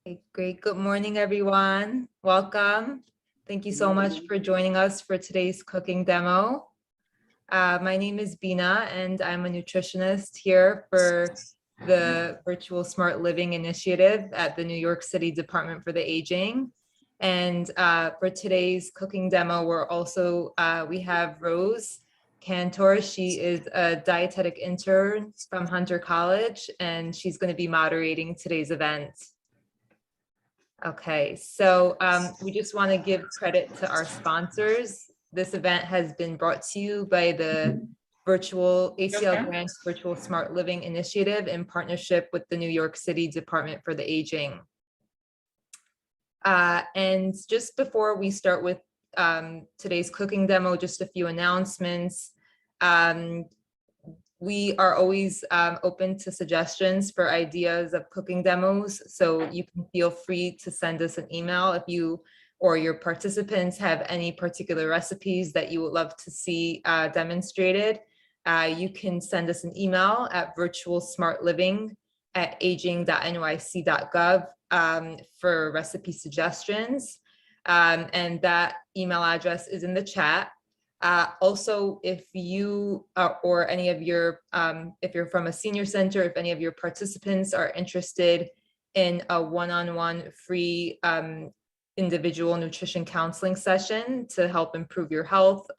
Okay, great. Good morning, everyone. Welcome. Thank you so much for joining us for today's cooking demo. My name is Bina, and I'm a nutritionist here for the Virtual Smart Living Initiative at the New York City Department for the Aging. And for today's cooking demo, we have Rose Cantor. She is a dietetic intern from Hunter College, and she's going to be moderating today's event. Okay, so we just want to give credit to our sponsors. This event has been brought to you by the ACL Grants Virtual Smart Living Initiative in partnership with the New York City Department for the Aging. And just before we start with today's cooking demo, just a few announcements. We are always open to suggestions for ideas of cooking demos, so you can feel free to send us an email if you or your participants have any particular recipes that you would love to see demonstrated. You can send us an email at virtualsmartliving@aging.nyc.gov for recipe suggestions, and that email address is in the chat. Also, if you or any of your, if you're from a senior center, if any of your participants are interested in a one-on-one free individual nutrition counseling session to help improve your health,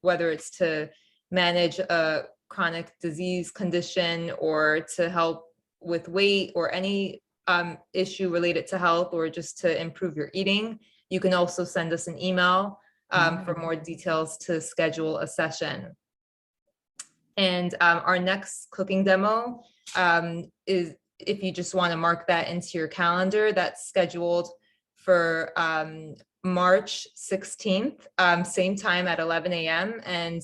whether it's to manage a chronic disease condition or to help with weight or any issue related to health or just to improve your eating, you can also send us an email for more details to schedule a session. And our next cooking demo is, if you just want to mark that into your calendar, that's scheduled for March 16th, same time at 11 a.m. And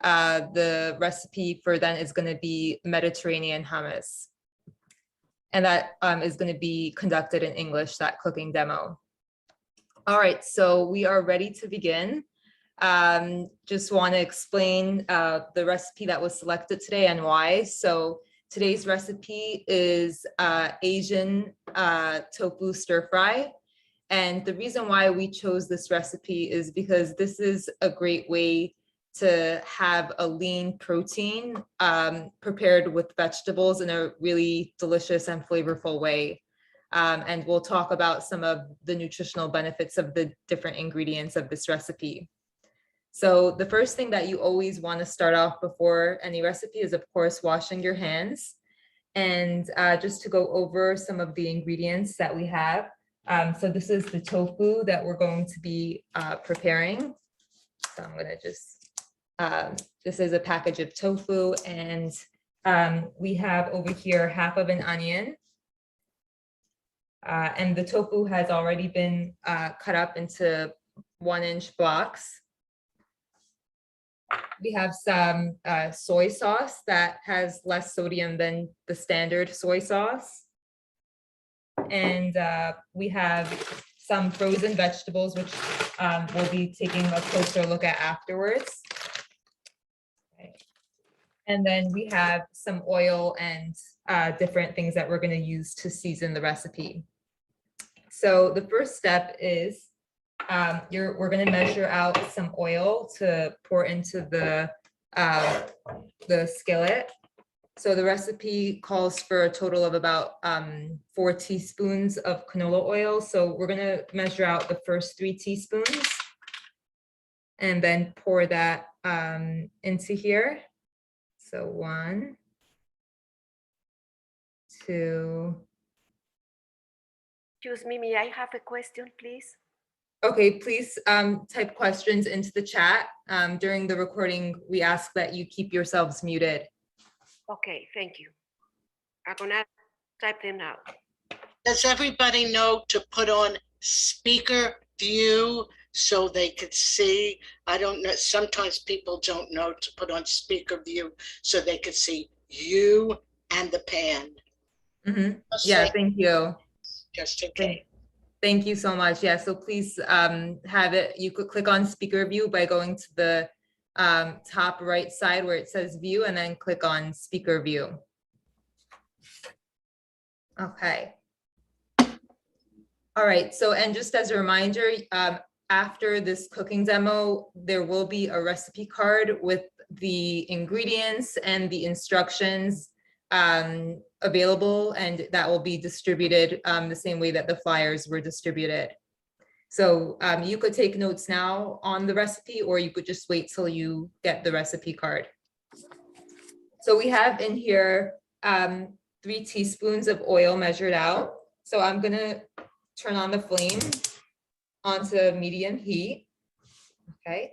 the recipe for then is going to be Mediterranean hummus. And that is going to be conducted in English, that cooking demo. All right, so we are ready to begin. Just want to explain the recipe that was selected today and why. So today's recipe is Asian tofu stir fry. And the reason why we chose this recipe is because this is a great way to have a lean protein prepared with vegetables in a really delicious and flavorful way. And we'll talk about some of the nutritional benefits of the different ingredients of this recipe. So the first thing that you always want to start off before any recipe is, of course, washing your hands. And just to go over some of the ingredients that we have. So this is the tofu that we're going to be preparing. So I'm going to just, this is a package of tofu, and we have over here half of an onion. And the tofu has already been cut up into 1-inch blocks. We have some soy sauce that has less sodium than the standard soy sauce. And we have some frozen vegetables, which we'll be taking a closer look at afterwards. Okay. And then we have some oil and different things that we're going to use to season the recipe. So the first step is we're going to measure out some oil to pour into the skillet. So the recipe calls for a total of about 4 teaspoons of canola oil. So we're going to measure out the first 3 teaspoons and then pour that into here. So 1, 2. Excuse me, may I have a question, please? Okay, please type questions into the chat. During the recording, we ask that you keep yourselves muted. Okay, thank you. I'm gonna type them out. Does everybody know to put on speaker view so they could see? I don't know, sometimes people don't know to put on speaker view so they could see you and the pan. Mm-hmm. Yeah, thank you. Just in case. Thank you so much. Yeah, so please have it. You could click on speaker view by going to the top right side where it says view, and then click on speaker view. Okay. All right, so and just as a reminder, after this cooking demo, there will be a recipe card with the ingredients and the instructions available, and that will be distributed the same way that the flyers were distributed. So you could take notes now on the recipe, or you could just wait till you get the recipe card. So we have in here 3 teaspoons of oil measured out. So I'm gonna turn on the flame onto medium heat, okay?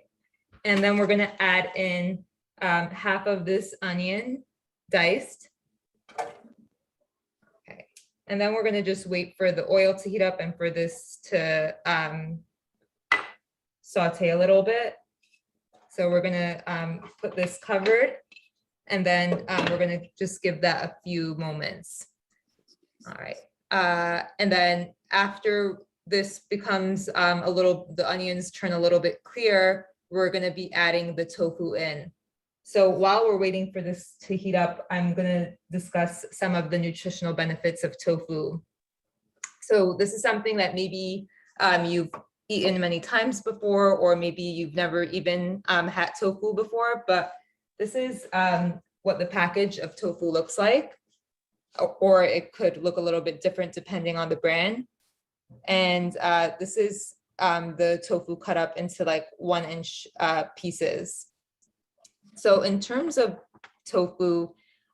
And then we're gonna add in half of this onion diced. Okay, and then we're gonna just wait for the oil to heat up and for this to saute a little bit. So we're gonna put this covered, and then we're gonna just give that a few moments. All right, and then after this becomes the onions turn a little bit clear, we're gonna be adding the tofu in. So while we're waiting for this to heat up, I'm gonna discuss some of the nutritional benefits of tofu. So this is something that maybe you've eaten many times before, or maybe you've never even had tofu before, but this is what the package of tofu looks like, or it could look a little bit different depending on the brand. And this is the tofu cut up into like 1-inch pieces. So in terms of tofu,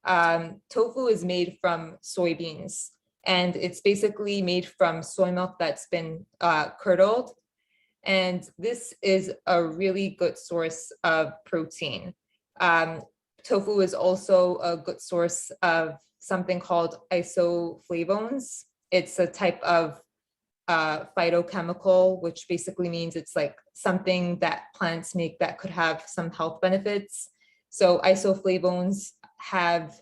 tofu is made from soybeans, and it's basically made from soy milk that's been curdled. And this is a really good source of protein. Tofu is also a good source of something called isoflavones. It's a type of phytochemical, which basically means it's like something that plants make that could have some health benefits. So isoflavones have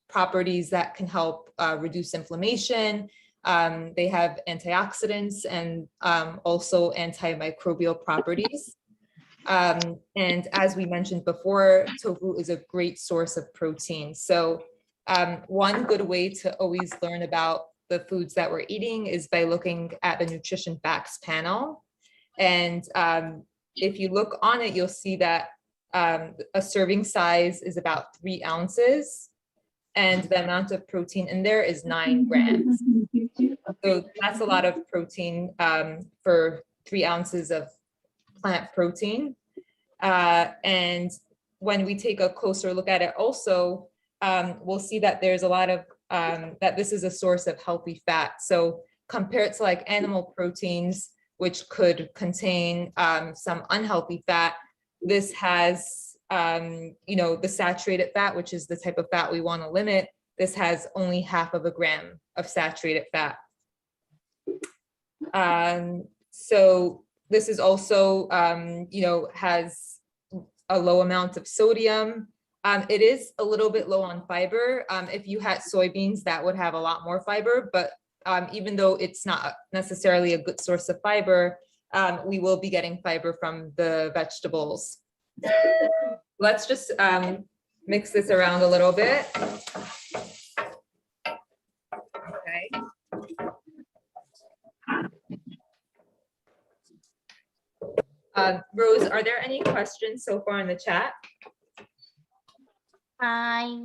properties that can help reduce inflammation. They have antioxidants and also antimicrobial properties. And as we mentioned before, tofu is a great source of protein. So one good way to always learn about the foods that we're eating is by looking at the nutrition facts panel. And if you look on it, you'll see that a serving size is about 3 ounces, and the amount of protein in there is 9 grams. So that's a lot of protein for 3 ounces of plant protein. And when we take a closer look at it also, we'll see that there's a lot of that this is a source of healthy fat. So compared to like animal proteins, which could contain some unhealthy fat, this has, the saturated fat, which is the type of fat we want to limit. This has only 0.5 gram of saturated fat. So this is also, has a low amount of sodium. It is a little bit low on fiber. If you had soybeans, that would have a lot more fiber, but even though it's not necessarily a good source of fiber, we will be getting fiber from the vegetables. Let's just mix this around a little bit. Okay. Rose, are there any questions so far in the chat?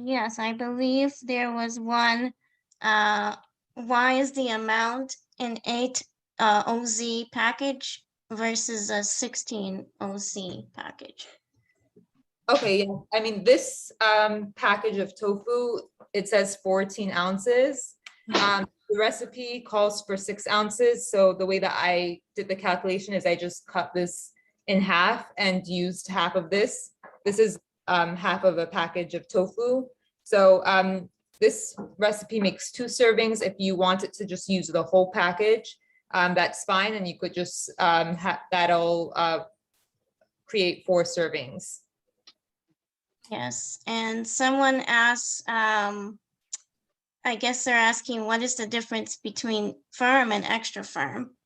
Yes, I believe there was one. Why is the amount in 8 OZ package versus a 16 OZ package? Okay, yeah. I mean, this package of tofu, it says 14 ounces. The recipe calls for 6 ounces. So the way that I did the calculation is I just cut this in half and used half of this. This is half of a package of tofu. So this recipe makes 2 servings. If you wanted to just use the whole package, that's fine. And you could just that'll create 4 servings. Yes, and someone asks, I guess they're asking, what is the difference between firm and extra firm?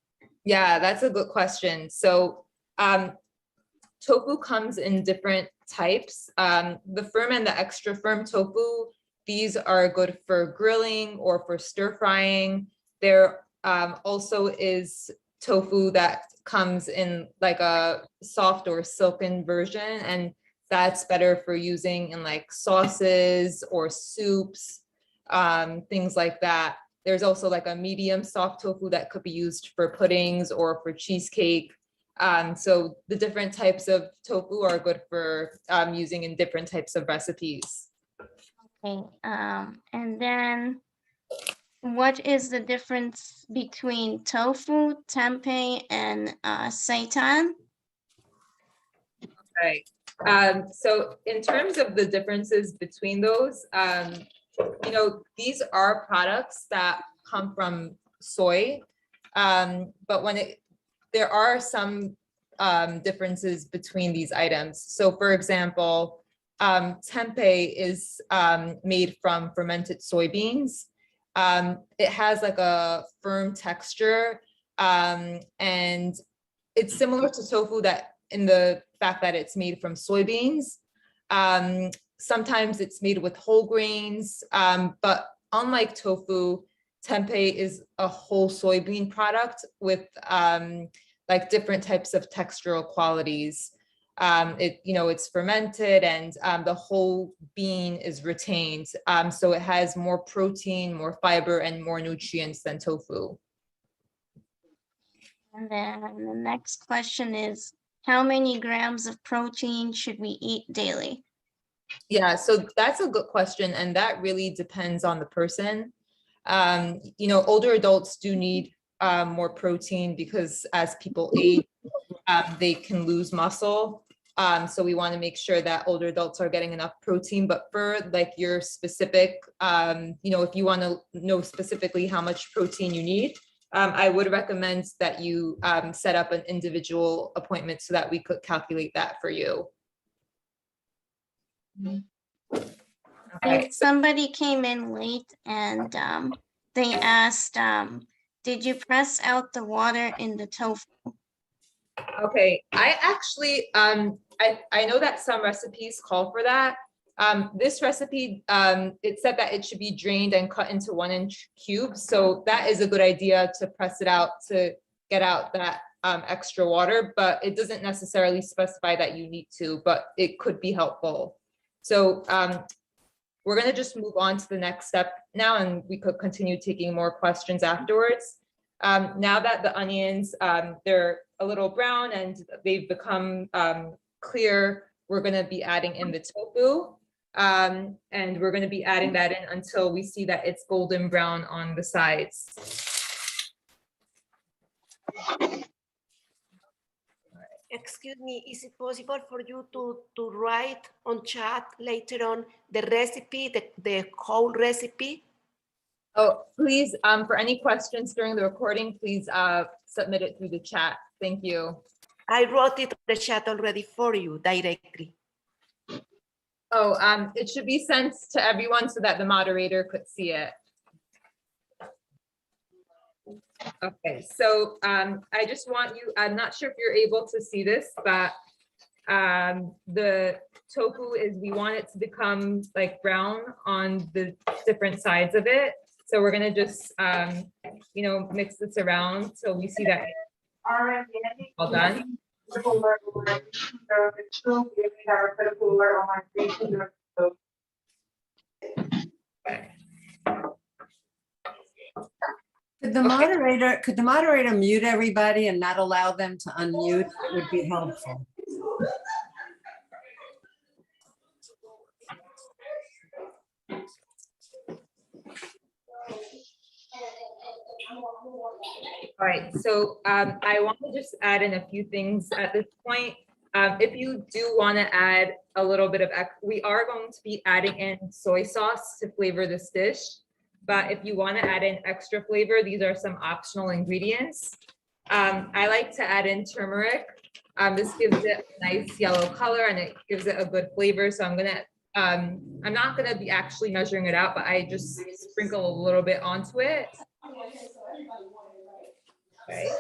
Yeah, that's a good question. So tofu comes in different types. The firm and the extra firm tofu, these are good for grilling or for stir frying. They're also is tofu that comes in like a soft or silken version, and that's better for using in like sauces or soups, things like that. There's also like a medium soft tofu that could be used for puddings or for cheesecake. So the different types of tofu are good for using in different types of recipes. Okay, and then what is the difference between tofu, tempeh, and seitan? Right. So in terms of the differences between those, these are products that come from soy. But there are some differences between these items. So for example, tempeh is made from fermented soybeans. It has like a firm texture, and it's similar to tofu that in the fact that it's made from soybeans. Sometimes it's made with whole grains, but unlike tofu, tempeh is a whole soybean product with like different types of textural qualities. It's fermented, and the whole bean is retained. So it has more protein, more fiber, and more nutrients than tofu. And then the next question is, how many grams of protein should we eat daily? Yeah, so that's a good question, and that really depends on the person. Older adults do need more protein because as people age, they can lose muscle. So we want to make sure that older adults are getting enough protein. But for like your specific, if you want to know specifically how much protein you need, I would recommend that you set up an individual appointment so that we could calculate that for you. Okay. And somebody came in late and they asked, did you press out the water in the tofu? Okay, I actually, I know that some recipes call for that. This recipe, it said that it should be drained and cut into 1-inch cubes. So that is a good idea to press it out to get out that extra water, but it doesn't necessarily specify that you need to, but it could be helpful. So we're gonna just move on to the next step now, and we could continue taking more questions afterwards. Now that the onions, they're a little brown and they've become clear, we're gonna be adding in the tofu. And we're gonna be adding that in until we see that it's golden brown on the sides. Excuse me, is it possible for you to write on chat later on the recipe, the whole recipe? Oh, please, for any questions during the recording, please submit it through the chat. Thank you. I wrote it on the chat already for you directly. Oh, it should be sent to everyone so that the moderator could see it. Okay, so I just want you, I'm not sure if you're able to see this, but the tofu we want it to become like brown on the different sides of it. So we're gonna just, mix this around till we see that all done. Okay. Could the moderator mute everybody and not allow them to unmute? It would be helpful. All right, so I want to just add in a few things at this point. If you do want to add a little bit of, we are going to be adding in soy sauce to flavor this dish. But if you want to add in extra flavor, these are some optional ingredients. I like to add in turmeric. This gives it a nice yellow color and it gives it a good flavor. So I'm not gonna be actually measuring it out, but I just sprinkle a little bit onto it. Okay.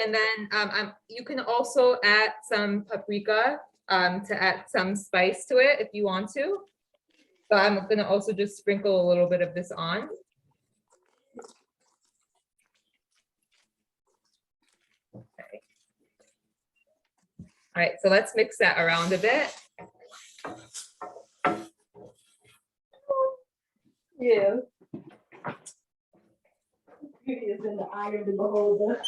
And then you can also add some paprika to add some spice to it if you want to. So I'm gonna also just sprinkle a little bit of this on. Okay. All right, so let's mix that around a bit. Yeah. Beauty is in the eye of the beholder.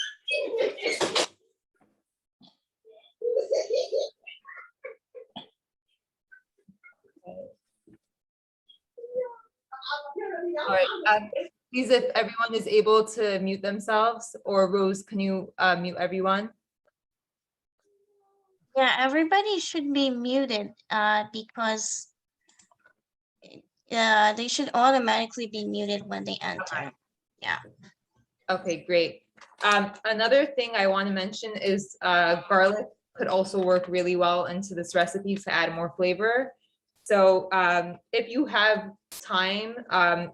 All right, please, if everyone is able to mute themselves, or Rose, can you mute everyone? Yeah, everybody should be muted because they should automatically be muted when they enter. Okay, great. Another thing I want to mention is garlic could also work really well into this recipe to add more flavor. So if you have time,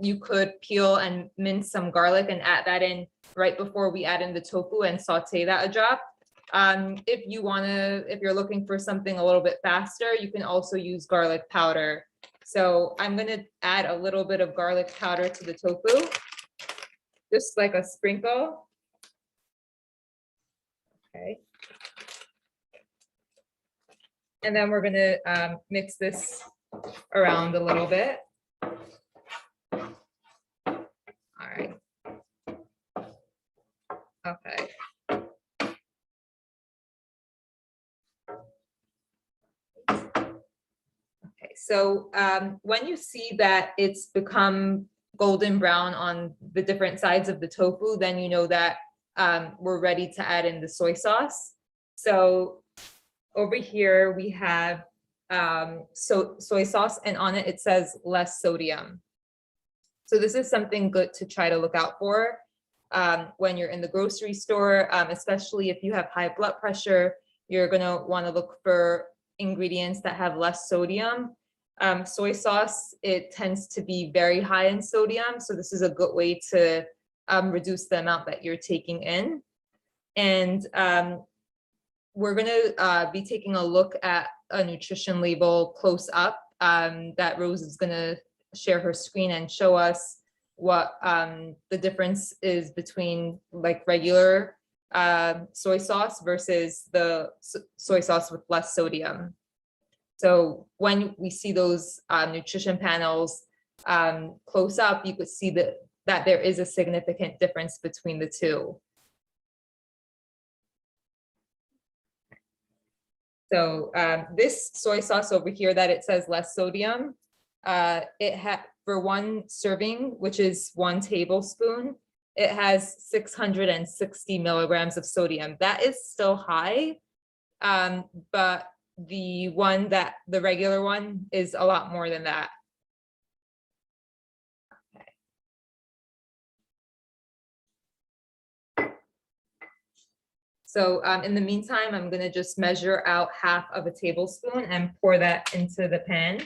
you could peel and mince some garlic and add that in right before we add in the tofu and saute that a drop. If you're looking for something a little bit faster, you can also use garlic powder. So I'm gonna add a little bit of garlic powder to the tofu, just like a sprinkle. Okay. And then we're gonna mix this around a little bit. All right. Okay. Okay, so when you see that it's become golden brown on the different sides of the tofu, then you know that we're ready to add in the soy sauce. So over here we have soy sauce, and on it says less sodium. So this is something good to try to look out for when you're in the grocery store, especially if you have high blood pressure. You're gonna want to look for ingredients that have less sodium. Soy sauce, it tends to be very high in sodium, so this is a good way to reduce the amount that you're taking in. And we're gonna be taking a look at a nutrition label close up that Rose is gonna share her screen and show us what the difference is between like regular soy sauce versus the soy sauce with less sodium. So when we see those nutrition panels close up, you could see that there is a significant difference between the two. So this soy sauce over here that it says less sodium, it had for one serving, which is 1 tablespoon, it has 660 milligrams of sodium. That is still high, but the regular one is a lot more than that. Okay. So in the meantime, I'm gonna just measure out 1/2 tablespoon and pour that into the pan.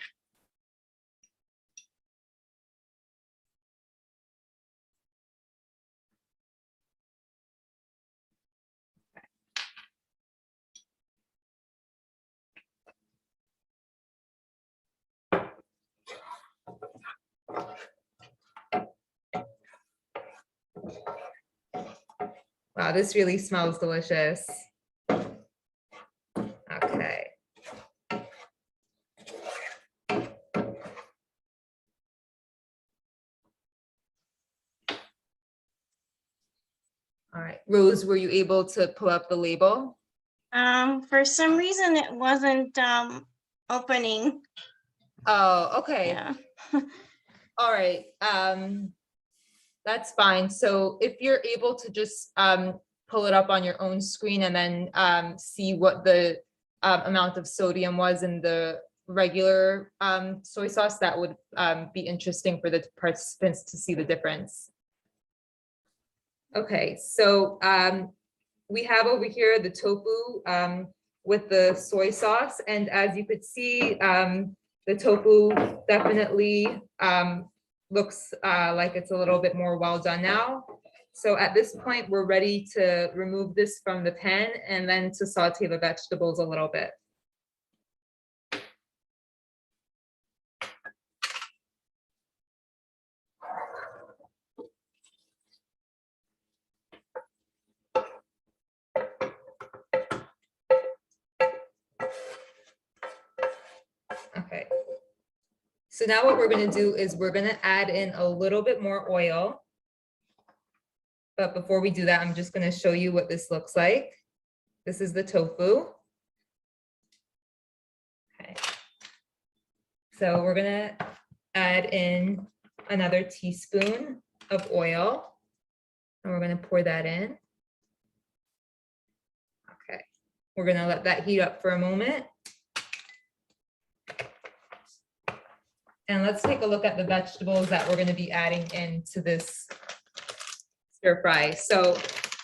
Wow, this really smells delicious. Okay. All right, Rose, were you able to pull up the label? For some reason it wasn't opening. Oh, okay. Yeah. All right. That's fine. So if you're able to just pull it up on your own screen and then see what the amount of sodium was in the regular soy sauce, that would be interesting for the participants to see the difference. Okay, so we have over here the tofu with the soy sauce, and as you could see, the tofu definitely looks like it's a little bit more well done now. So at this point, we're ready to remove this from the pan and then to saute the vegetables a little bit. Okay. So now what we're going to do is we're going to add in a little bit more oil. But before we do that, I'm just going to show you what this looks like. This is the tofu. Okay. So we're going to add in another teaspoon of oil. And we're going to pour that in. Okay. We're going to let that heat up for a moment. And let's take a look at the vegetables that we're going to be adding into this stir fry. So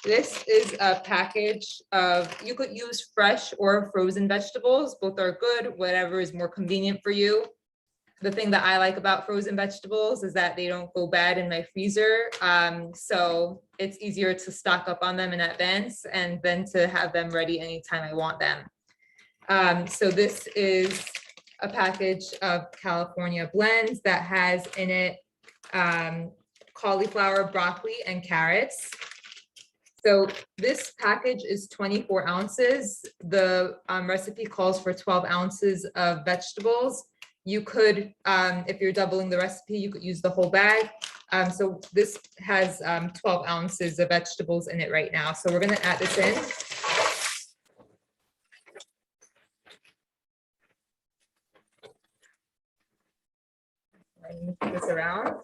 this is a package of, you could use fresh or frozen vegetables. Both are good, whatever is more convenient for you. The thing that I like about frozen vegetables is that they don't go bad in my freezer. So it's easier to stock up on them in advance and then to have them ready anytime I want them. So this is a package of California blends that has in it cauliflower, broccoli, and carrots. So this package is 24 ounces. The recipe calls for 12 ounces of vegetables. You could, if you're doubling the recipe, you could use the whole bag. So this has 12 ounces of vegetables in it right now. So we're gonna add this in. Mix this around.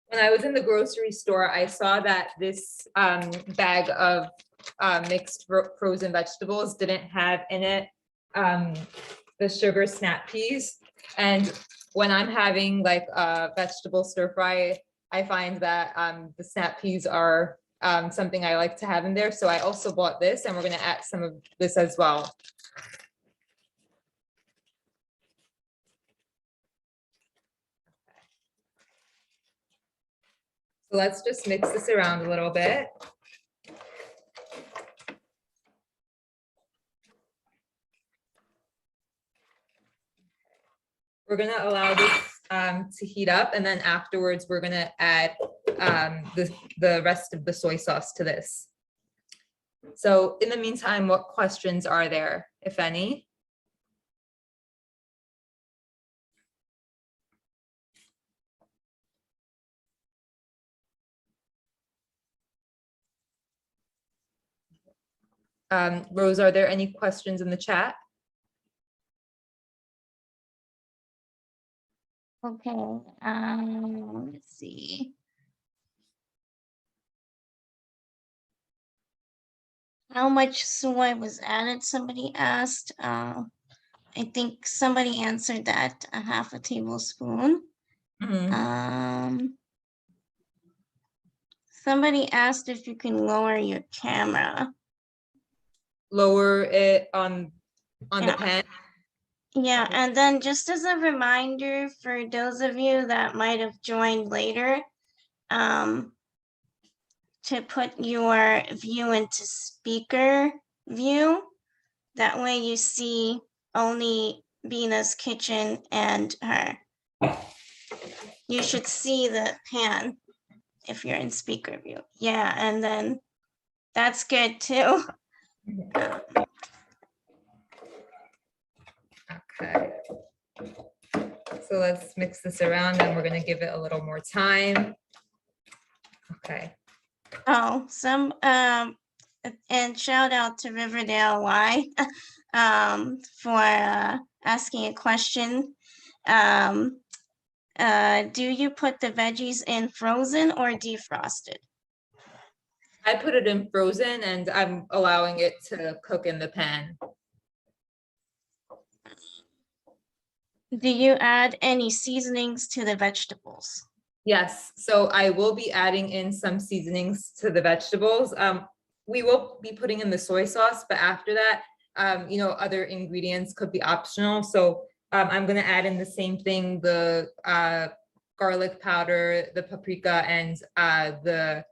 When I was in the grocery store, I saw that this bag of mixed frozen vegetables didn't have in it the sugar snap peas. And when I'm having like a vegetable stir fry, I find that the snap peas are something I like to have in there. So I also bought this, and we're going to add some of this as well. So let's just mix this around a little bit. We're going to allow this to heat up, and then afterwards we're going to add the rest of the soy sauce to this. So in the meantime, what questions are there, if any? Rose, are there any questions in the chat? Okay, let's see. How much soy was added? Somebody asked. I think somebody answered that, a half a tablespoon. Mhm. Somebody asked if you can lower your camera. Lower it on Yeah. the pan. Yeah, and then just as a reminder for those of you that might have joined later, to put your view into speaker view. That way you see only Bina's kitchen and her. You should see the pan if you're in speaker view. Yeah, and then that's good too. Okay. So let's mix this around, and we're going to give it a little more time. Okay. Oh, and shout out to Riverdale Y for asking a question. Do you put the veggies in frozen or defrosted? I put it in frozen, and I'm allowing it to cook in the pan. Do you add any seasonings to the vegetables? Yes, so I will be adding in some seasonings to the vegetables. We will be putting in the soy sauce, but after that, you know, other ingredients could be optional. So I'm gonna add in the same thing, the garlic powder, the paprika, and the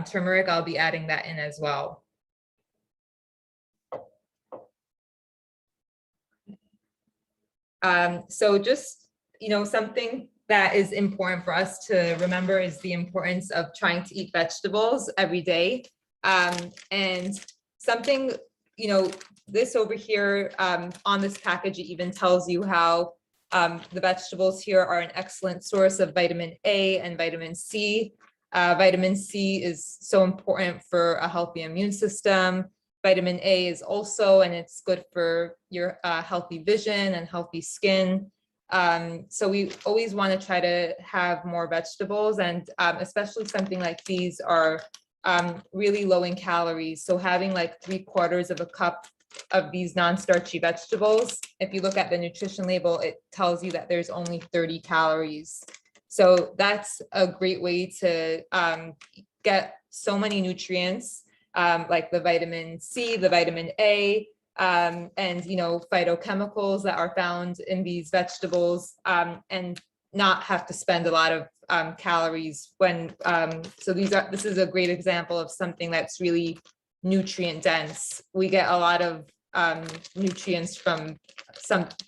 turmeric. I'll be adding that in as well. So just, you know, something that is important for us to remember is the importance of trying to eat vegetables every day. And something, you know, this over here on this package, it even tells you how the vegetables here are an excellent source of vitamin A and vitamin C. Vitamin C is so important for a healthy immune system. Vitamin A is also, and it's good for your healthy vision and healthy skin. So we always want to try to have more vegetables, and especially something like these are really low in calories. So having like 3/4 of a cup of these non-starchy vegetables, if you look at the nutrition label, it tells you that there's only 30 calories. So that's a great way to get so many nutrients, like the vitamin C, the vitamin A, and, you know, phytochemicals that are found in these vegetables, and not have to spend a lot of calories when, so this is a great example of something that's really nutrient dense. We get a lot of nutrients from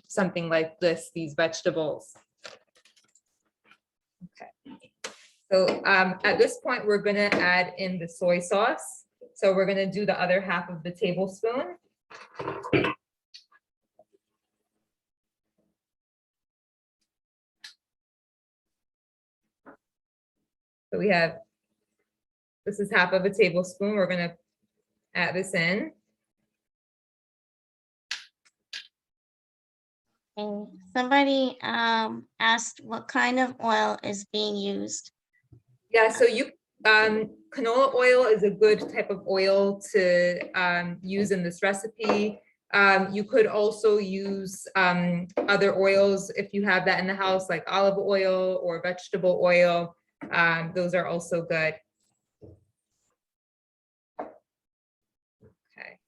something like this, these vegetables. Okay. So at this point, we're gonna add in the soy sauce. So we're gonna do the other half of the tablespoon. So we have, this is half of a tablespoon. We're gonna add this in. Okay. Somebody asked what kind of oil is being used. Yeah, so you, canola oil is a good type of oil to use in this recipe. You could also use other oils if you have that in the house, like olive oil or vegetable oil. Those are also good. Okay.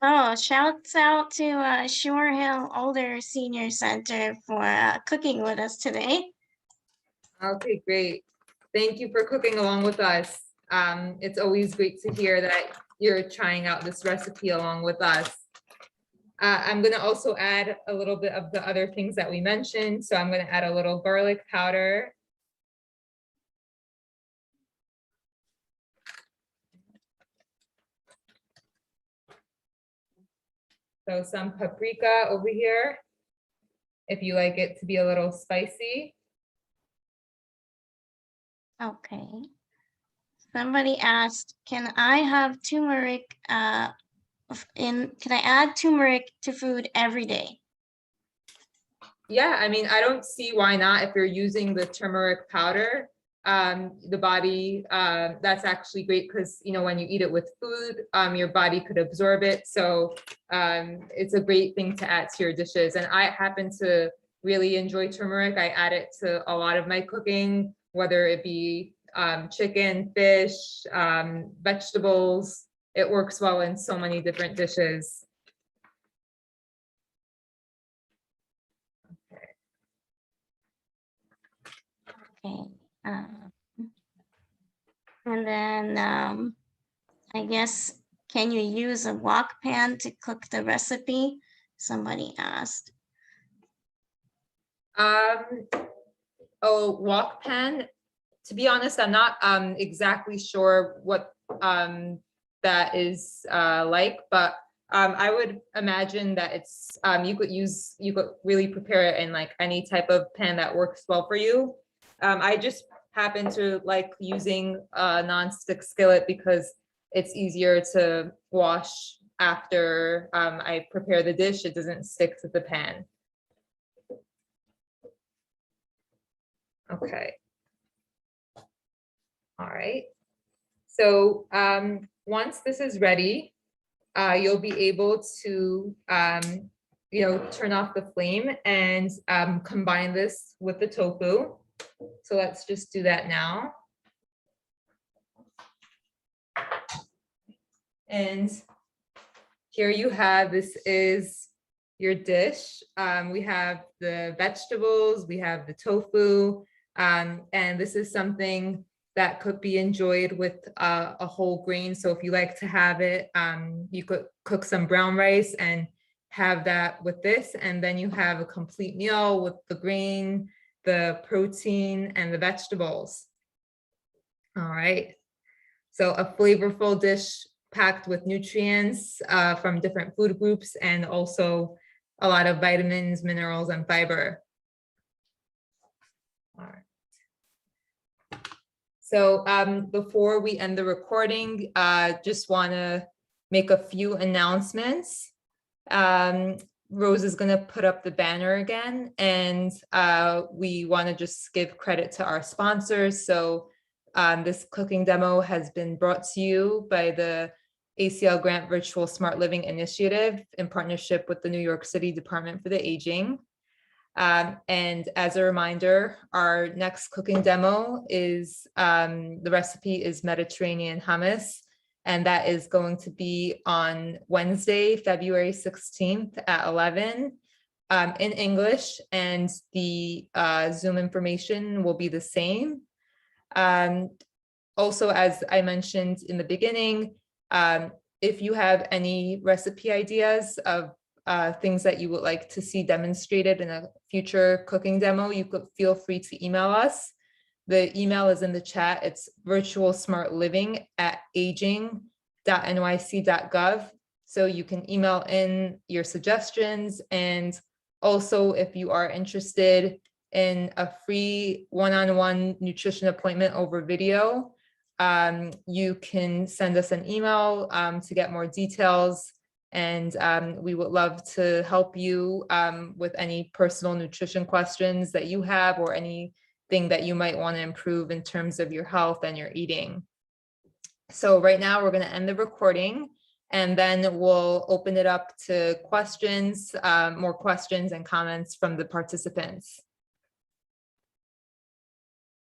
Oh, shouts out to Shore Hill Older Senior Center for cooking with us today. Okay, great. Thank you for cooking along with us. It's always great to hear that you're trying out this recipe along with us. I'm gonna also add a little bit of the other things that we mentioned. So I'm gonna add a little garlic powder. So some paprika over here, if you like it to be a little spicy. Okay. Somebody asked, can I have turmeric can I add turmeric to food every day? Yeah, I mean, I don't see why not if you're using the turmeric powder. The body, that's actually great because, you know, when you eat it with food, your body could absorb it. So it's a great thing to add to your dishes. And I happen to really enjoy turmeric. I add it to a lot of my cooking, whether it be chicken, fish, vegetables. It works well in so many different dishes. Okay. And then I guess, can you use a wok pan to cook the recipe? Somebody asked. Oh, wok pan. To be honest, I'm not exactly sure what that is like, but I would imagine that it's you could really prepare it in like any type of pan that works well for you. I just happen to like using a non-stick skillet because it's easier to wash after I prepare the dish. It doesn't stick to the pan. Okay. All right. So once this is ready, you'll be able to, you know, turn off the flame and combine this with the tofu. So let's just do that now. And here you have, this is your dish. We have the vegetables, we have the tofu, and this is something that could be enjoyed with a whole grain. So if you like to have it, you could cook some brown rice and have that with this, and then you have a complete meal with the grain, the protein, and the vegetables. All right, so a flavorful dish packed with nutrients from different food groups, and also a lot of vitamins, minerals, and fiber. All right. So before we end the recording, just want to make a few announcements. Rose is going to put up the banner again, and we want to just give credit to our sponsors. So this cooking demo has been brought to you by the ACL Grant Virtual Smart Living Initiative in partnership with the New York City Department for the Aging. And as a reminder, our next cooking demo is, the recipe is Mediterranean hummus, and that is going to be on Wednesday, February 16th at 11 in English, and the Zoom information will be the same. Also, as I mentioned in the beginning, if you have any recipe ideas of things that you would like to see demonstrated in a future cooking demo, you could feel free to email us. The email is in the chat. It's virtualsmartliving@aging.nyc.gov. So you can email in your suggestions. And also, if you are interested in a free one-on-one nutrition appointment over video, you can send us an email to get more details. And we would love to help you with any personal nutrition questions that you have, or anything that you might want to improve in terms of your health and your eating. So right now we're going to end the recording, and then we'll open it up to questions, more questions and comments from the participants.